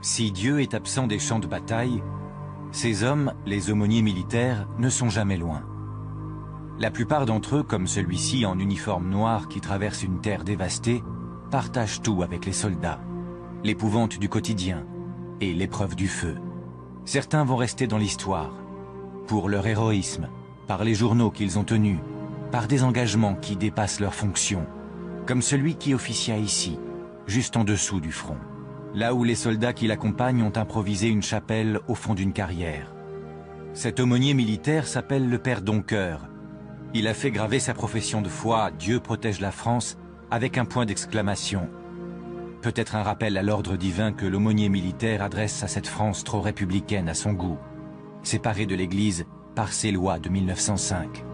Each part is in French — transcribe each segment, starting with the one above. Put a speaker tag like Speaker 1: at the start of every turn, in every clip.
Speaker 1: Si Dieu est absent des champs de bataille, ces hommes, les aumôniers militaires, ne sont jamais loin. La plupart d'entre eux, comme celui-ci en uniforme noir qui traverse une terre dévastée, partagent tout avec les soldats, l'épouvante du quotidien et l'épreuve du feu. Certains vont rester dans l'histoire, pour leur héroïsme, par les journaux qu'ils ont tenus, par des engagements qui dépassent leurs fonctions, comme celui qui officia ici, juste en dessous du front, là où les soldats qui l'accompagnent ont improvisé une chapelle au fond d'une carrière. Cet aumônier militaire s'appelle le Père Doncoeur. Il a fait graver sa profession de foi « Dieu protège la France » avec un point d'exclamation. Peut-être un rappel à l'ordre divin que l'aumônier militaire adresse à cette France trop républicaine à son goût, séparée de l'Église par ses lois de 1905.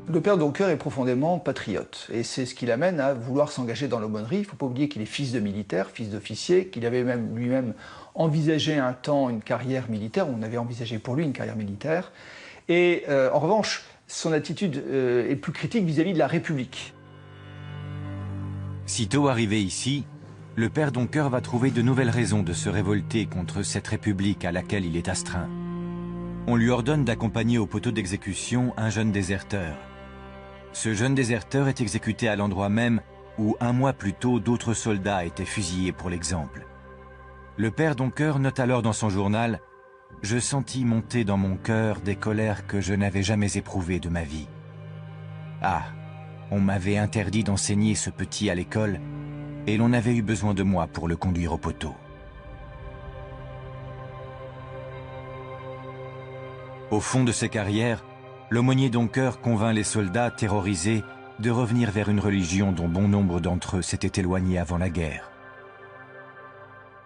Speaker 2: Le Père Doncoeur est profondément patriote et c'est ce qui l'amène à vouloir s'engager dans l'aumônerie. Il ne faut pas oublier qu'il est fils de militaire, fils d'officier, qu'il avait même lui-même envisagé un temps une carrière militaire, on avait envisagé pour lui une carrière militaire. Et en revanche, son attitude est plus critique vis-à-vis de la République.
Speaker 1: Sitôt arrivé ici, le Père Doncoeur va trouver de nouvelles raisons de se révolter contre cette République à laquelle il est astreint. On lui ordonne d'accompagner au poteau d'exécution un jeune déserteur. Ce jeune déserteur est exécuté à l'endroit même où, un mois plus tôt, d'autres soldats étaient fusillés pour l'exemple. Le Père Doncoeur note alors dans son journal « Je sentis monter dans mon cœur des colères que je n'avais jamais éprouvées de ma vie. Ah, on m'avait interdit d'enseigner ce petit à l'école et l'on avait eu besoin de moi pour le conduire au poteau. » Au fond de ses carrières, l'aumônier Doncoeur convainc les soldats terrorisés de revenir vers une religion dont bon nombre d'entre eux s'étaient éloignés avant la guerre.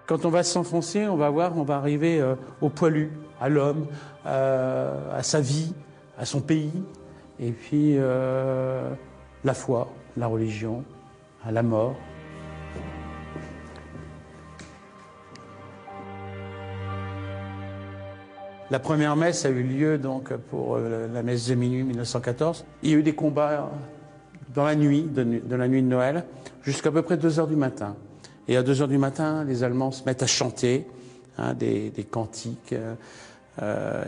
Speaker 3: Quand on va s'enfoncer, on va arriver au poilu, à l'homme, à sa vie, à son pays, et puis la foi, la religion, à la mort. La première messe a eu lieu donc pour la messe de minuit 1914. Il y a eu des combats dans la nuit, de la nuit de Noël, jusqu'à peu près 2 heures du matin. Et à 2 heures du matin, les Allemands se mettent à chanter des cantiques.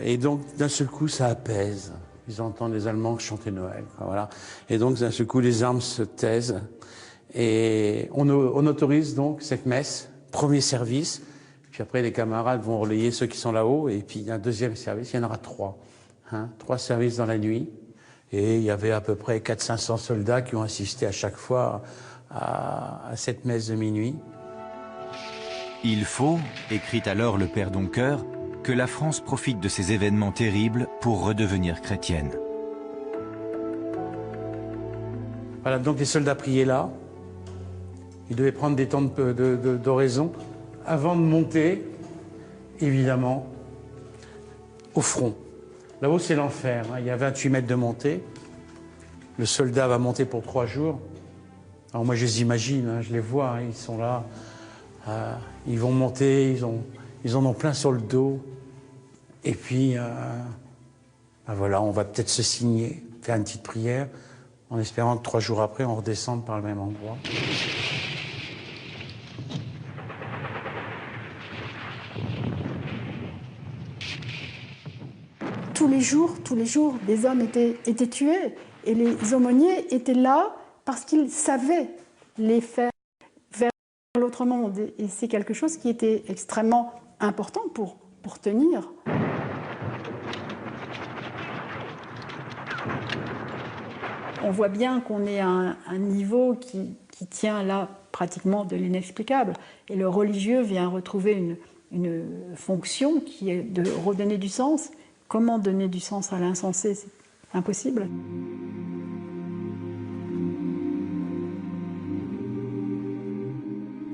Speaker 3: Et donc, d'un seul coup, ça apaise. Ils entendent les Allemands chanter Noël. Voilà. Et donc, d'un seul coup, les armes se taisent. Et on autorise donc cette messe, premier service. Puis après, les camarades vont relayer ceux qui sont là-haut. Et puis, il y a un deuxième service. Il y en aura 3. 3 services dans la nuit. Et il y avait à peu près 400-500 soldats qui ont assisté à chaque fois à cette messe de minuit.
Speaker 1: Il faut, écrit alors le Père Doncoeur, que la France profite de ces événements terribles pour redevenir chrétienne.
Speaker 3: Voilà, donc les soldats priaient là. Ils devaient prendre des temps d'oraison avant de monter, évidemment, au front. Là-haut, c'est l'enfer. Il y a 28 mètres de montée. Le soldat va monter pour 3 jours. Alors moi, je les imagine, je les vois, ils sont là. Ils vont monter, ils en ont plein sur le dos. Et puis, voilà, on va peut-être se signer, faire une petite prière, en espérant que 3 jours après, on redescende par le même endroit.
Speaker 4: Tous les jours, des hommes étaient tués. Et les aumôniers étaient là parce qu'ils savaient les faire vers l'autre monde. Et c'est quelque chose qui était extrêmement important pour tenir. On voit bien qu'on est à un niveau qui tient là pratiquement de l'inexplicable. Et le religieux vient retrouver une fonction qui est de redonner du sens. Comment donner du sens à l'insensé? C'est impossible.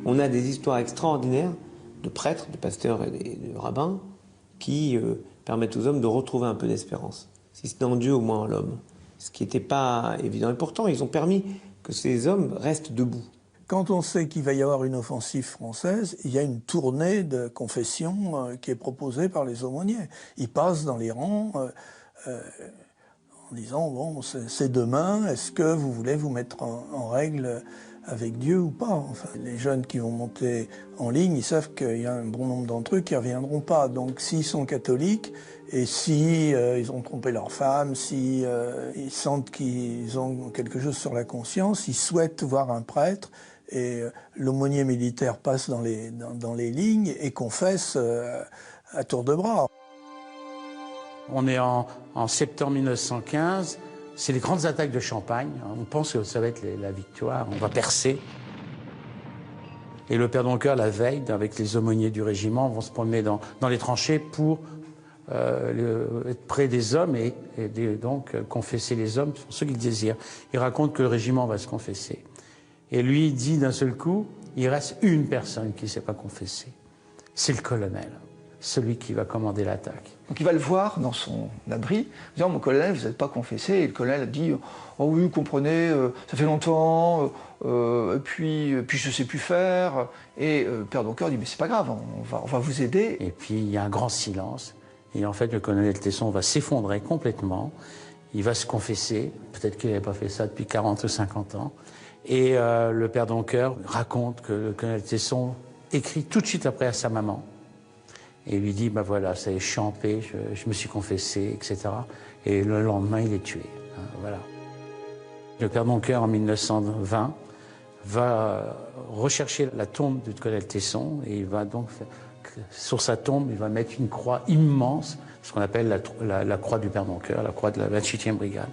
Speaker 5: On a des histoires extraordinaires de prêtres, de pasteurs et de rabbins qui permettent aux hommes de retrouver un peu d'espérance. Si ce n'est en Dieu, au moins en l'homme. Ce qui n'était pas évident. Et pourtant, ils ont permis que ces hommes restent debout.
Speaker 6: Quand on sait qu'il va y avoir une offensive française, il y a une tournée de confession qui est proposée par les aumôniers. Ils passent dans les rangs en disant « bon, c'est demain, est-ce que vous voulez vous mettre en règle avec Dieu ou pas. Enfin, les jeunes qui vont monter en ligne, ils savent qu'il y a un bon nombre d'entre eux qui ne reviendront pas. Donc s'ils sont catholiques et si ils ont trompé leur femme, si ils sentent qu'ils ont quelque chose sur la conscience, ils souhaitent voir un prêtre. Et l'aumônier militaire passe dans les lignes et confesse à tour de bras.
Speaker 3: On est en septembre 1915, c'est les grandes attaques de Champagne. On pense que ça va être la victoire, on va percer. Et le père Doncker, la veille, avec les aumôniers du régiment, vont se promener dans les tranchées pour être près des hommes et donc confesser les hommes, pour ceux qui le désirent. Il raconte que le régiment va se confesser. Et lui dit d'un seul coup, il reste une personne qui ne s'est pas confessée. C'est le colonel, celui qui va commander l'attaque.
Speaker 2: Donc il va le voir dans son abri, disant « Mon colonel, vous n'êtes pas confessé ». Et le colonel a dit « Oh oui, vous comprenez, ça fait longtemps, et puis je ne sais plus faire ». Et le père Doncker dit « Mais c'est pas grave, on va vous aider ».
Speaker 3: Et puis il y a un grand silence. Et en fait, le colonel Tesson va s'effondrer complètement. Il va se confesser. Peut-être qu'il n'avait pas fait ça depuis 40 ou 50 ans. Et le père Doncker raconte que le colonel Tesson écrit tout de suite après à sa maman. Et il lui dit, ben voilà, ça est champé, je me suis confessé, etc. Et le lendemain, il est tué. Hein, voilà. Le père Doncker, en 1920, va rechercher la tombe du colonel Tesson et il va donc, sur sa tombe, il va mettre une croix immense, ce qu'on appelle la croix du père Doncker, la croix de la 28e brigade.